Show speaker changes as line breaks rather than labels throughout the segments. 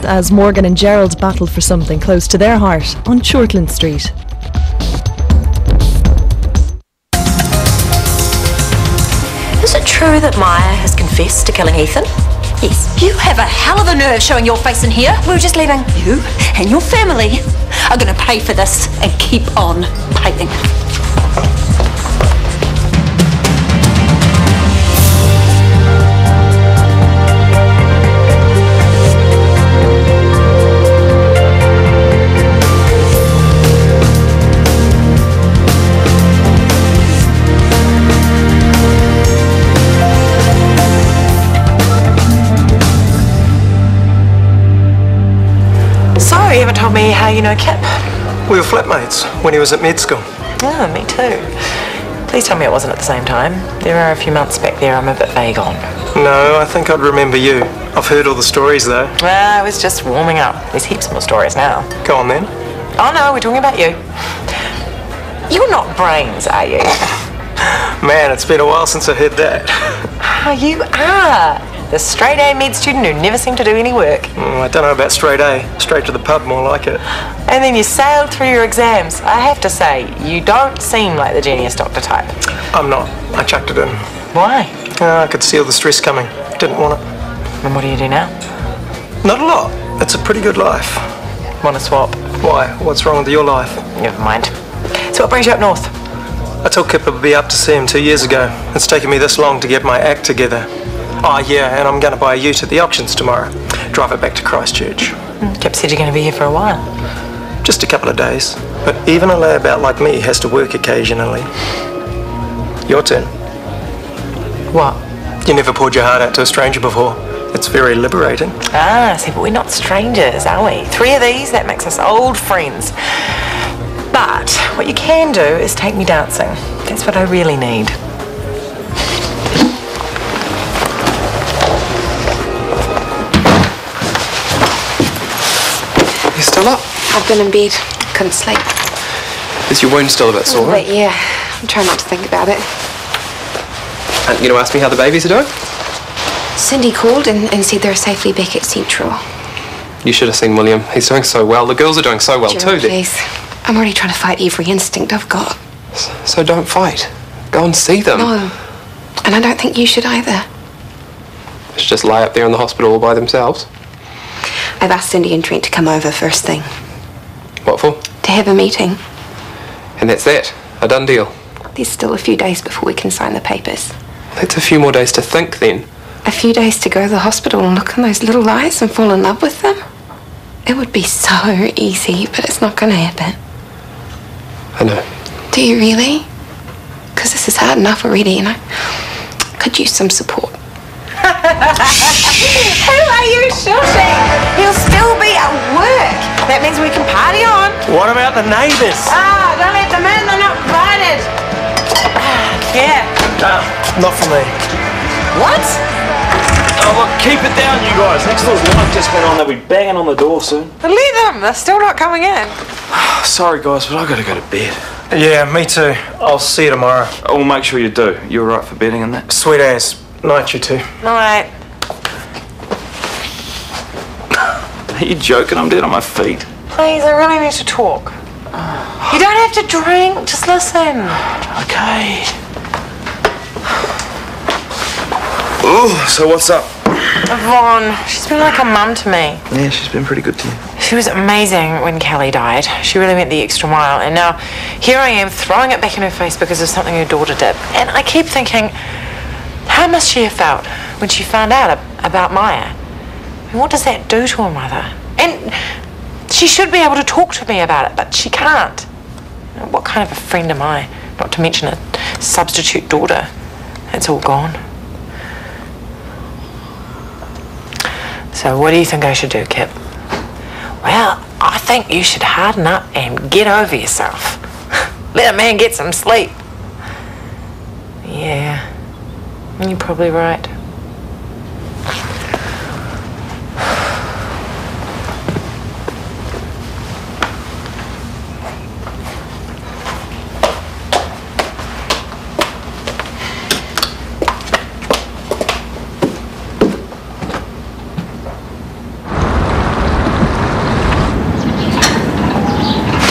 as Morgan and Gerald battled for something close to their heart on Shortland Street.
Is it true that Maya has confessed to killing Ethan? Yes. You have a hell of a nerve showing your face in here. We were just leaving. You and your family are going to pay for this and keep on paying.
You haven't told me how you know Kip.
We were flatmates when he was at med school.
Oh, me too. Please tell me it wasn't at the same time. There are a few months back there I'm a bit vague on.
No, I think I'd remember you. I've heard all the stories though.
Well, I was just warming up. There's heaps more stories now.
Go on then.
Oh no, we're talking about you. You're not Brains, are you?
Man, it's been a while since I heard that.
Oh, you are. The straight A med student who never seemed to do any work.
I don't know about straight A. Straight to the pub, more like it.
And then you sailed through your exams. I have to say, you don't seem like the genius doctor type.
I'm not. I chucked it in.
Why?
I could see all the stress coming. Didn't want it.
And what do you do now?
Not a lot. It's a pretty good life.
Want to swap?
Why? What's wrong with your life?
Never mind. So what brings you up north?
I told Kip I'd be up to see him 2 years ago. It's taken me this long to get my act together. Oh yeah, and I'm going to buy a ute at the auctions tomorrow. Drive it back to Christchurch.
Kip said you're going to be here for a while.
Just a couple of days. But even a layabout like me has to work occasionally. Your turn.
What?
You never poured your heart out to a stranger before. It's very liberating.
Ah, see, but we're not strangers, are we? 3 of these, that makes us old friends. But what you can do is take me dancing. That's what I really need.
You still up?
I've been in bed. Couldn't sleep.
Is your wound still a bit sore?
But yeah, I'm trying not to think about it.
And you ask me how the babies are doing?
Cindy called and said they're safely back at Central.
You should have seen William. He's doing so well. The girls are doing so well
Gerald,
too.
Please. I'm already trying to fight every instinct I've got.
So don't fight. Go and see them.
No. And I don't think you should either.
They should just lie up there in the hospital all by themselves.
I've asked Cindy and Trent to come over first thing.
What for?
To have a meeting.
And that's that. A done deal.
There's still a few days before we can sign the papers.
That's a few more days to think then.
A few days to go to the hospital and look in those little eyes and fall in love with them. It would be so easy, but it's not going to happen.
I know.
Do you really? Because this is hard enough already, and I could use some support.
Who are you shooting? He'll still be at work. That means we can party on.
What about the neighbours?
Ah, don't let them in. They're not invited. Yeah.
Not for me.
What?
Oh, look, keep it down, you guys. Next door's light just went on. They'll be banging on the door soon.
But leave them. They're still not coming in.
Sorry, guys, but I've got to go to bed.
Yeah, me too. I'll see you tomorrow.
I will make sure you do. You're right for betting on that?
Sweet ass. Night, you two.
Night.
Are you joking? I'm dead on my feet.
Please, I really need to talk. You don't have to drink. Just listen.
Okay. Oh, so what's up?
Yvonne, she's been like a mum to me.
Yeah, she's been pretty good to you.
She was amazing when Callie died. She really went the extra mile. And now here I am throwing it back in her face because of something her daughter did. And I keep thinking, how must she have felt when she found out about Maya? And what does that do to her mother? And she should be able to talk to me about it, but she can't. What kind of a friend am I? Not to mention a substitute daughter. That's all gone. So what do you think I should do, Kip? Well, I think you should harden up and get over yourself. Let a man get some sleep. Yeah, you're probably right.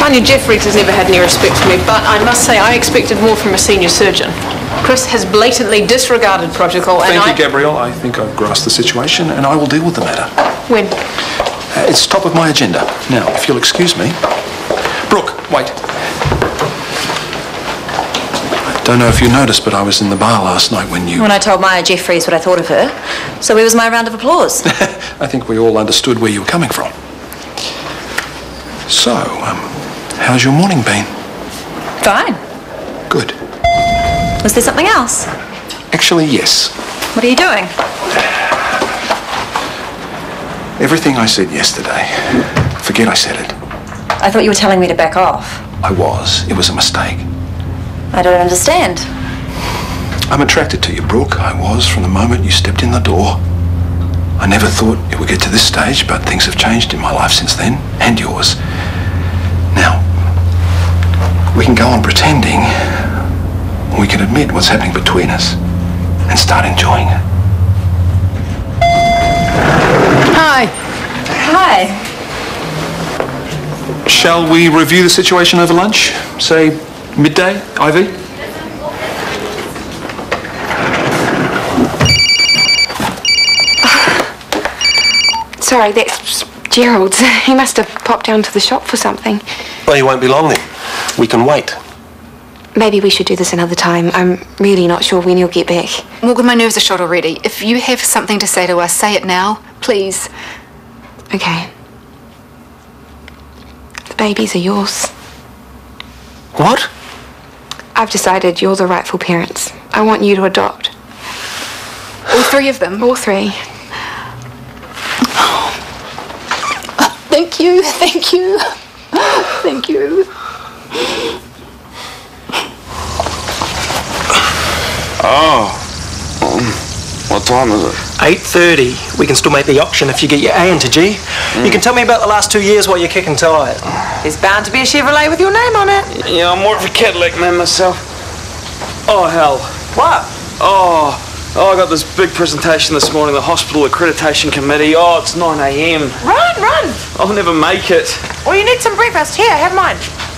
Tanya Jeffries has never had any respect for me, but I must say I expected more from a senior surgeon. Chris has blatantly disregarded protocol and
Thank you, Gabrielle. I think I've grasped the situation and I will deal with the matter.
When?
It's top of my agenda. Now, if you'll excuse me. Brooke, wait. I don't know if you noticed, but I was in the bar last night when you...
When I told Maya Jeffries what I thought of her. So where was my round of applause?
I think we all understood where you were coming from. So, how's your morning been?
Fine.
Good.
Was there something else?
Actually, yes.
What are you doing?
Everything I said yesterday. Forget I said it.
I thought you were telling me to back off.
I was. It was a mistake.
I don't understand.
I'm attracted to you, Brooke. I was from the moment you stepped in the door. I never thought it would get to this stage, but things have changed in my life since then, and yours. Now, we can go on pretending, or we can admit what's happening between us and start enjoying it.
Hi.
Hi.
Shall we review the situation over lunch? Say midday, Ivy?
Sorry, that's Gerald's. He must have popped down to the shop for something.
Well, you won't be long then. We can wait.
Maybe we should do this another time. I'm really not sure when you'll get back.
Morgan, my nerves are shot already. If you have something to say to us, say it now, please.
Okay. The babies are yours.
What?
I've decided you're the rightful parents. I want you to adopt.
All three of them?
All three.
Thank you, thank you, thank you.
Oh. What time is it?
8:30. We can still make the auction if you get your A into G. You can tell me about the last 2 years while you're kicking tires.
There's bound to be a Chevrolet with your name on it.
Yeah, I'm more of a Cadillac man myself. Oh, hell.
What?
Oh, I got this big presentation this morning, the hospital accreditation committee. Oh, it's 9 a.m.
Run!
I'll never make it.
Well, you need some breakfast. Here, have mine.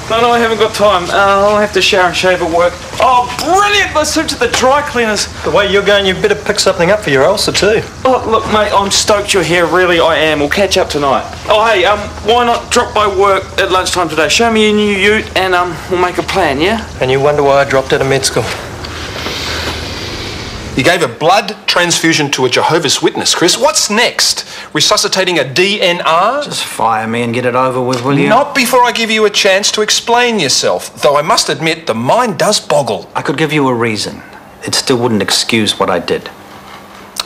No, I haven't got time. I'll have to shower and shave at work. Oh, brilliant! My suit's at the dry cleaners.
The way you're going, you better pick something up for your ulcer too.
Oh, look, mate, I'm stoked you're here. Really, I am. We'll catch up tonight. Oh, hey, why not drop by work at lunchtime today? Show me your new ute and we'll make a plan, yeah?
And you wonder why I dropped out of med school.
You gave a blood transfusion to a Jehovah's Witness, Chris. What's next? Resuscitating a DNR?
Just fire me and get it over with, will you?
Not before I give you a chance to explain yourself. Though I must admit, the mind does boggle.
I could give you a reason. It still wouldn't excuse what I did.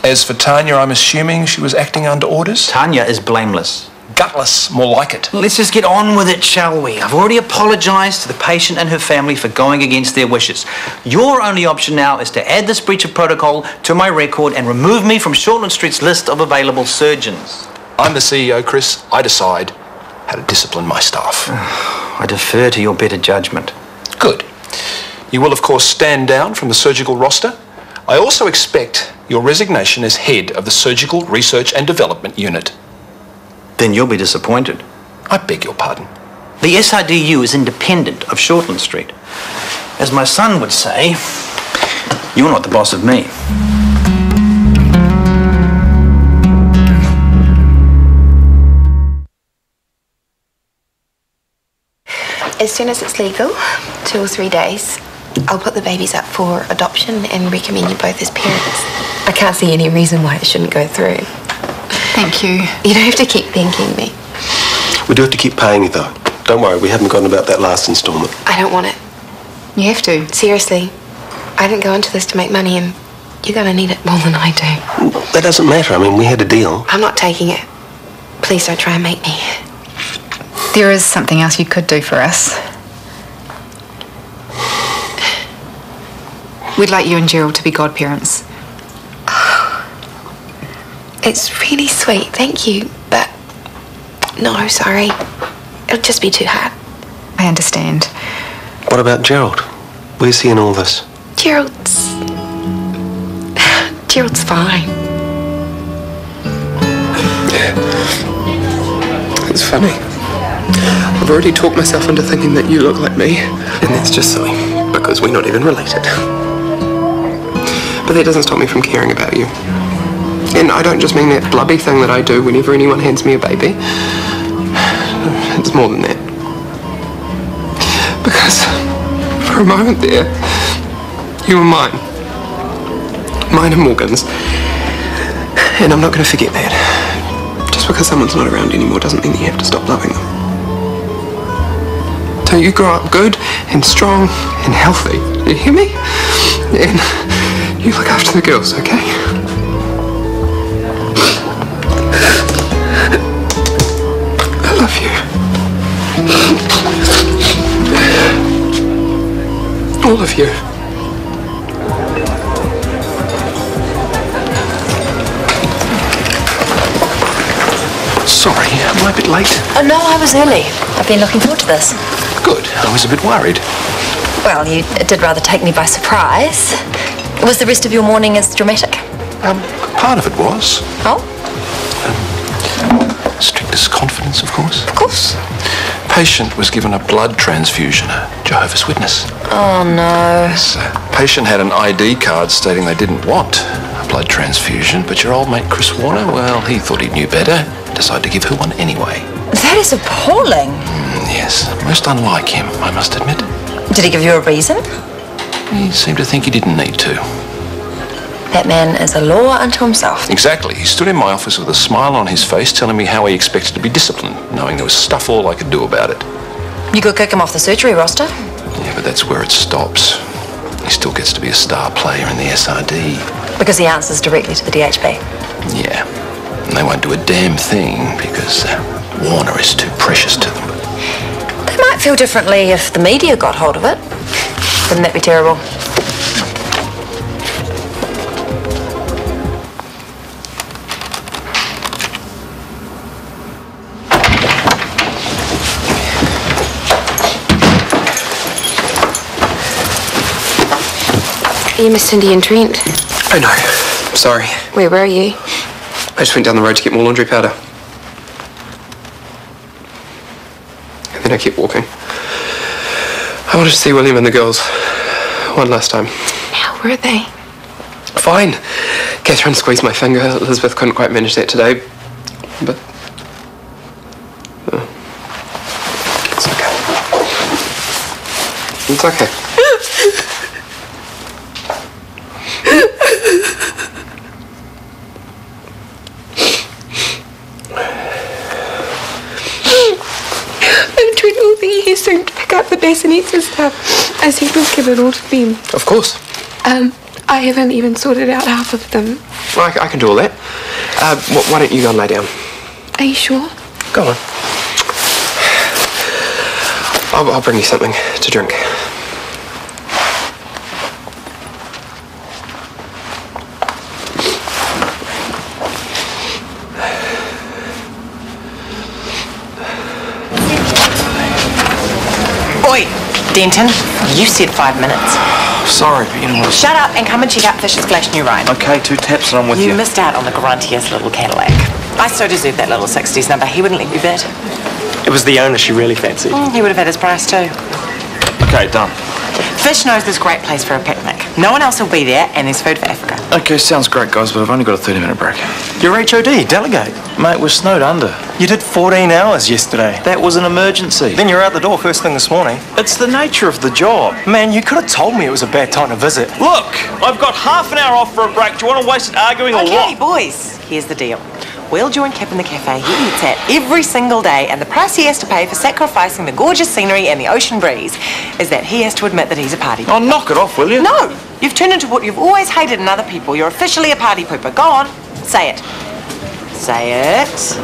As for Tanya, I'm assuming she was acting under orders?
Tanya is blameless.
Gutless, more like it.
Let's just get on with it, shall we? I've already apologised to the patient and her family for going against their wishes. Your only option now is to add this breach of protocol to my record and remove me from Shortland Street's list of available surgeons.
I'm the CEO, Chris. I decide how to discipline my staff.
I defer to your better judgment.
Good. You will, of course, stand down from the surgical roster. I also expect your resignation as head of the Surgical Research and Development Unit.
Then you'll be disappointed.
I beg your pardon.
The SIDU is independent of Shortland Street. As my son would say, you're not the boss of me.
As soon as it's legal, 2 or 3 days, I'll put the babies up for adoption and recommend you both as parents. I can't see any reason why it shouldn't go through.
Thank you.
You don't have to keep thanking me.
We do have to keep paying you, though. Don't worry, we haven't forgotten about that last instalment.
I don't want it.
You have to.
Seriously. I didn't go into this to make money and you're going to need it more than I do.
That doesn't matter. I mean, we had a deal.
I'm not taking it. Please don't try and make me.
There is something else you could do for us. We'd like you and Gerald to be godparents.
It's really sweet, thank you, but no, sorry. It'll just be too hard.
I understand.
What about Gerald? Where's he in all this?
Gerald's fine.
Yeah. It's funny.
I've already talked myself into thinking that you look like me, and that's just silly, because we're not even related. But that doesn't stop me from caring about you. And I don't just mean that blubby thing that I do whenever anyone hands me a baby. It's more than that. Because for a moment there, you were mine. Mine and Morgan's. And I'm not going to forget that. Just because someone's not around anymore doesn't mean that you have to stop loving them. So you grow up good and strong and healthy. You hear me? And you look after the girls, okay? I love you. All of you.
Sorry, am I a bit late?
Oh, no, I was early. I've been looking forward to this.
Good. I was a bit worried.
Well, you did rather take me by surprise. Was the rest of your morning as dramatic?
Part of it was.
Oh?
Strictest confidence, of course.
Of course.
Patient was given a blood transfusion, a Jehovah's Witness.
Oh, no.
Yes, patient had an ID card stating they didn't want a blood transfusion, but your old mate Chris Warner, well, he thought he knew better, decided to give her one anyway.
That is appalling.
Yes, most unlike him, I must admit.
Did he give you a reason?
He seemed to think he didn't need to.
That man is a law unto himself.
Exactly. He stood in my office with a smile on his face telling me how he expected to be disciplined, knowing there was stuff all I could do about it.
You could kick him off the surgery roster.
Yeah, but that's where it stops. He still gets to be a star player in the SRD.
Because he answers directly to the DHB.
Yeah. And they won't do a damn thing because Warner is too precious to them.
They might feel differently if the media got hold of it. Wouldn't that be terrible?
You missed Cindy and Trent.
Oh no, sorry.
Where were you?
I just went down the road to get more laundry powder. And then I kept walking. I wanted to see William and the girls one last time.
How were they?
Fine. Catherine squeezed my finger. Elizabeth couldn't quite manage that today. But... it's okay. It's okay.
To pick up the bassinets and stuff, as he was given all to them.
Of course.
I haven't even sorted out half of them.
Well, I can do all that. Why don't you go and lay down?
Are you sure?
Go on. I'll bring you something to drink.
Denton, you said 5 minutes.
Sorry, but you know what?
Shut up and come and check out Fisher's Flash New Ride.
Okay, 2 taps and I'm with you.
You missed out on the gruntiest little Cadillac. I so deserved that little 60s number. He wouldn't let me bid.
It was the owner she really fancied.
He would have had his price too.
Okay, done.
Fish knows this great place for a picnic. No one else will be there, and there's food for Africa.
Okay, sounds great, guys, but I've only got a 30-minute break.
Your HOD, delegate.
Mate, we're snowed under.
You did 14 hours yesterday.
That was an emergency.
Then you're out the door first thing this morning.
It's the nature of the job.
Man, you could have told me it was a bad time to visit.
Look, I've got half an hour off for a break. Do you want to waste it arguing or what?
Okay, boys, here's the deal. We'll join Kip in the cafe he eats at every single day, and the price he has to pay for sacrificing the gorgeous scenery and the ocean breeze is that he has to admit that he's a party pooper.
Oh, knock it off, will you?
No! You've turned into what you've always hated in other people. You're officially a party pooper. Go on, say it. Say it.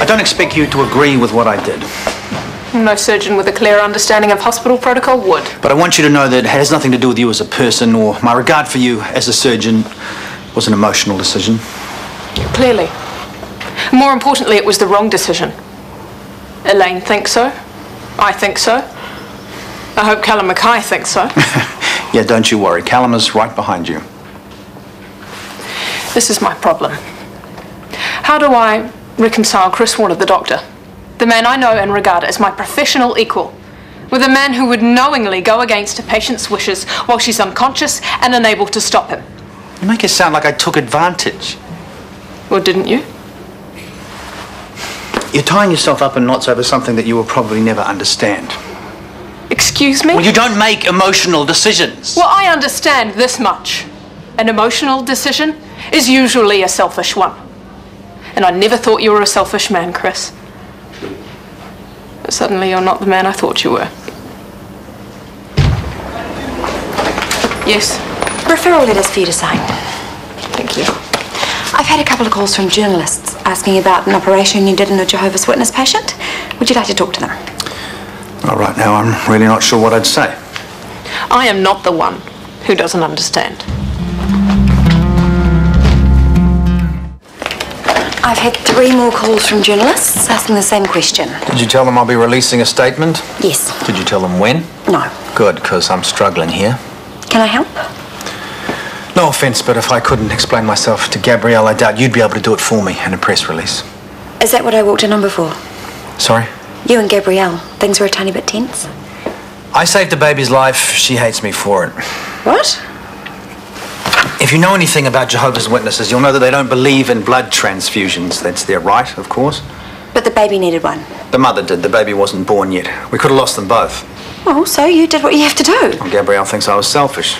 I don't expect you to agree with what I did.
No surgeon with a clear understanding of hospital protocol would.
But I want you to know that it has nothing to do with you as a person, or my regard for you as a surgeon was an emotional decision.
Clearly. More importantly, it was the wrong decision. Elaine thinks so. I think so. I hope Callum Mackay thinks so.
Yeah, don't you worry. Callum is right behind you.
This is my problem. How do I reconcile Chris Warner, the doctor, the man I know and regard as my professional equal, with a man who would knowingly go against a patient's wishes while she's unconscious and unable to stop him?
You make it sound like I took advantage.
Well, didn't you?
You're tying yourself up in knots over something that you will probably never understand.
Excuse me?
Well, you don't make emotional decisions.
Well, I understand this much. An emotional decision is usually a selfish one. And I never thought you were a selfish man, Chris. But suddenly you're not the man I thought you were. Yes?
Referral letters for you to sign.
Thank you.
I've had a couple of calls from journalists asking about an operation you did in a Jehovah's Witness patient. Would you like to talk to them?
Well, right now, I'm really not sure what I'd say.
I am not the one who doesn't understand.
I've had 3 more calls from journalists asking the same question.
Did you tell them I'll be releasing a statement?
Yes.
Did you tell them when?
No.
Good, because I'm struggling here.
Can I help?
No offence, but if I couldn't explain myself to Gabrielle, I doubt you'd be able to do it for me in a press release.
Is that what I walked in on before?
Sorry?
You and Gabrielle. Things were a tiny bit tense.
I saved the baby's life. She hates me for it.
What?
If you know anything about Jehovah's Witnesses, you'll know that they don't believe in blood transfusions. That's their right, of course.
But the baby needed one.
The mother did. The baby wasn't born yet. We could have lost them both.
Well, so you did what you have to do.
Well, Gabrielle thinks I was selfish.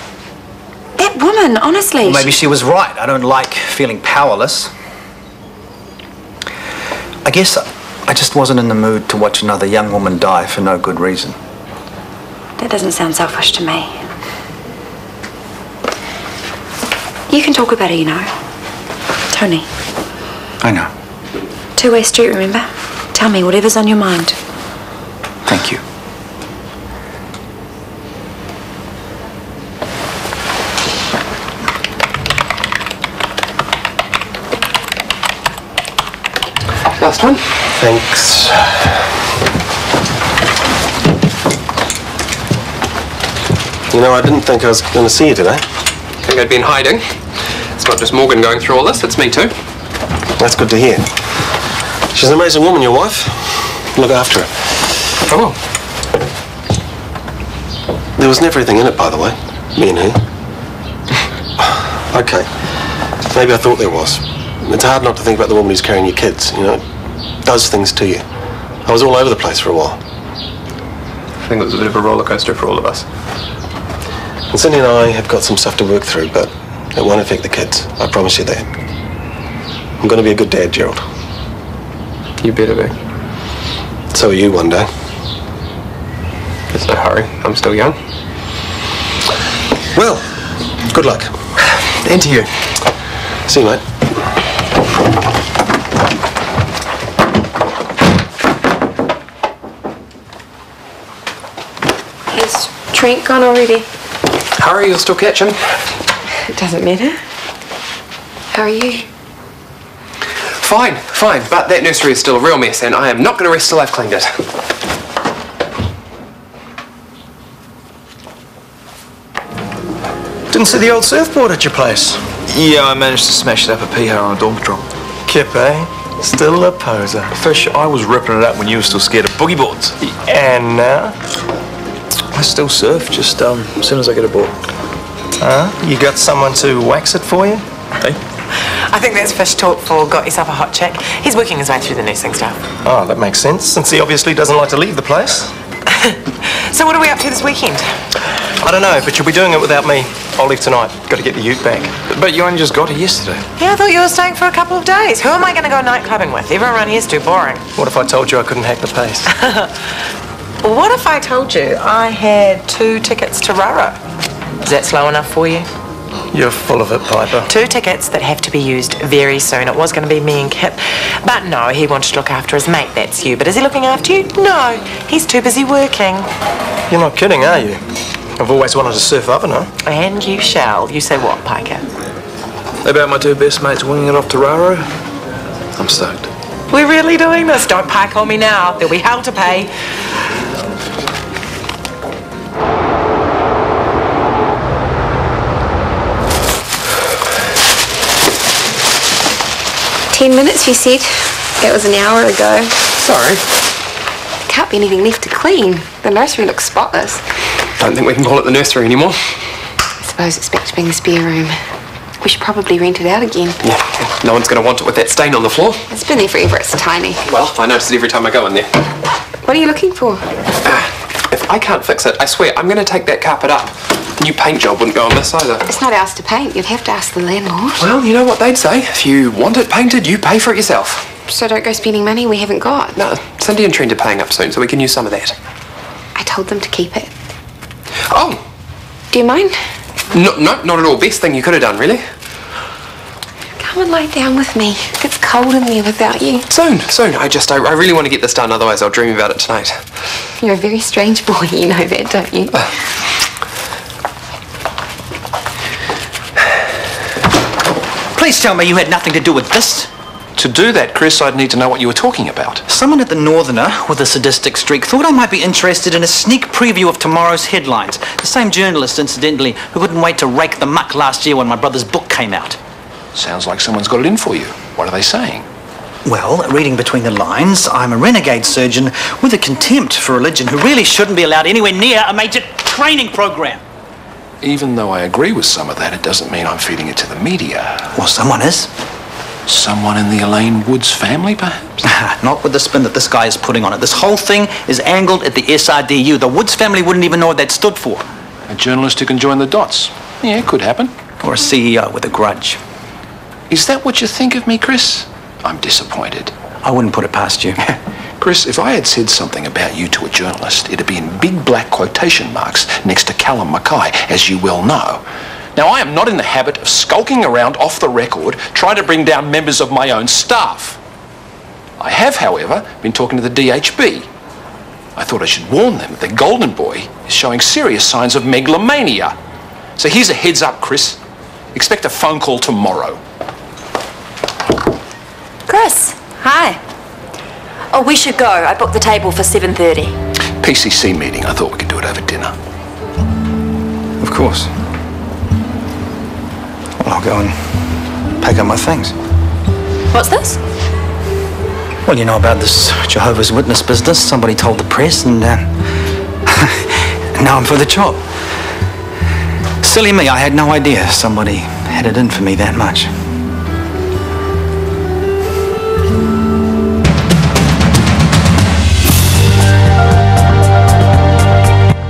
That woman, honestly.
Well, maybe she was right. I don't like feeling powerless. I guess I just wasn't in the mood to watch another young woman die for no good reason.
That doesn't sound selfish to me. You can talk about it, you know. Tony.
I know.
Two-way street, remember? Tell me whatever's on your mind.
Thank you.
Last one.
Thanks. You know, I didn't think I was going to see you today.
Think I'd be in hiding. It's not just Morgan going through all this, it's me too.
That's good to hear. She's an amazing woman, your wife. Look after her.
I will.
There was never anything in it, by the way. Me and her. Okay. Maybe I thought there was. It's hard not to think about the woman who's carrying your kids, you know. It does things to you. I was all over the place for a while.
I think it was a bit of a roller coaster for all of us.
And Cindy and I have got some stuff to work through, but it won't affect the kids. I promise you that. I'm going to be a good dad, Gerald.
You better be.
So are you one day.
There's no hurry. I'm still young.
Well, good luck.
And to you.
See you, mate.
Has Trent gone already?
Hurry, you'll still catch him.
It doesn't matter. How are you?
Fine, fine, but that nursery is still a real mess, and I am not going to rest till I've cleaned it.
Didn't see the old surfboard at your place.
Yeah, I managed to smash it up a pee-hole on a dawn patrol.
Kip, eh? Still a poser.
Fish, I was ripping it up when you were still scared of boogie boards.
And now?
I still surf, just as soon as I get a board.
You got someone to wax it for you?
Hey?
I think that's fish talk for got yourself a hot chick. He's working his way through the nursing stuff.
Oh, that makes sense, since he obviously doesn't like to leave the place.
So what are we up to this weekend?
I don't know, but you'll be doing it without me. I'll leave tonight. Got to get the ute back.
But you only just got here yesterday.
Yeah, I thought you were staying for a couple of days. Who am I going to go night clubbing with? Everyone around here's too boring.
What if I told you I couldn't hack the pace?
What if I told you I had 2 tickets to Raro? Is that slow enough for you?
You're full of it, Piper.
2 tickets that have to be used very soon. It was going to be me and Kip. But no, he wanted to look after his mate, that's you. But is he looking after you? No, he's too busy working.
You're not kidding, are you? I've always wanted to surf up, no?
And you shall. You say what, Piker?
About my 2 best mates winging it off to Raro? I'm stoked.
We're really doing this. Don't pike on me now. There'll be hell to pay.
10 minutes, you said. That was an hour ago.
Sorry.
There can't be anything left to clean. The nursery looks spotless.
Don't think we can call it the nursery anymore.
I suppose it's back to being the spare room. We should probably rent it out again.
Yeah, no one's going to want it with that stain on the floor.
It's been there forever. It's tiny.
Well, I notice it every time I go in there.
What are you looking for?
If I can't fix it, I swear, I'm going to take that carpet up. New paint job wouldn't go on this either.
It's not ours to paint. You'd have to ask the landlord.
Well, you know what they'd say. If you want it painted, you pay for it yourself.
So don't go spending money we haven't got.
No, Cindy and Trent are paying up soon, so we can use some of that.
I told them to keep it.
Oh!
Do you mind?
No, not at all. Best thing you could have done, really.
Come and lie down with me. It's cold in there without you.
Soon. I really want to get this done, otherwise I'll dream about it tonight.
You're a very strange boy, you know that, don't you?
Please tell me you had nothing to do with this.
To do that, Chris, I'd need to know what you were talking about.
Someone at the Northerner with a sadistic streak thought I might be interested in a sneak preview of tomorrow's headlines. The same journalist, incidentally, who couldn't wait to rake the muck last year when my brother's book came out.
Sounds like someone's got it in for you. What are they saying?
Well, reading between the lines, I'm a renegade surgeon with a contempt for religion who really shouldn't be allowed anywhere near a major training program.
Even though I agree with some of that, it doesn't mean I'm feeding it to the media.
Well, someone is.
Someone in the Elaine Woods family, perhaps?
Not with the spin that this guy is putting on it. This whole thing is angled at the SRDU. The Woods family wouldn't even know what that stood for.
A journalist who can join the dots. Yeah, it could happen.
Or a CEO with a grudge.
Is that what you think of me, Chris? I'm disappointed.
I wouldn't put it past you.
Chris, if I had said something about you to a journalist, it'd be in big black quotation marks next to Callum Mackay, as you well know. Now, I am not in the habit of skulking around off the record trying to bring down members of my own staff. I have, however, been talking to the DHB. I thought I should warn them that their golden boy is showing serious signs of megalomania. So here's a heads up, Chris. Expect a phone call tomorrow.
Chris, hi. Oh, we should go. I booked the table for 7:30.
PCC meeting. I thought we could do it over dinner.
Of course. Well, I'll go and pack up my things.
What's this?
Well, you know about this Jehovah's Witness business. Somebody told the press and now I'm for the job. Silly me, I had no idea somebody had it in for me that much.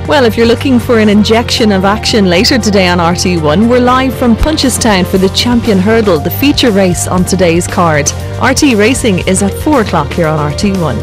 Well, if you're looking for an injection of action later today on RT1, we're live from Punchestown for the Champion Hurdle, the feature race on today's card. RT Racing is at 4 o'clock here on RT1.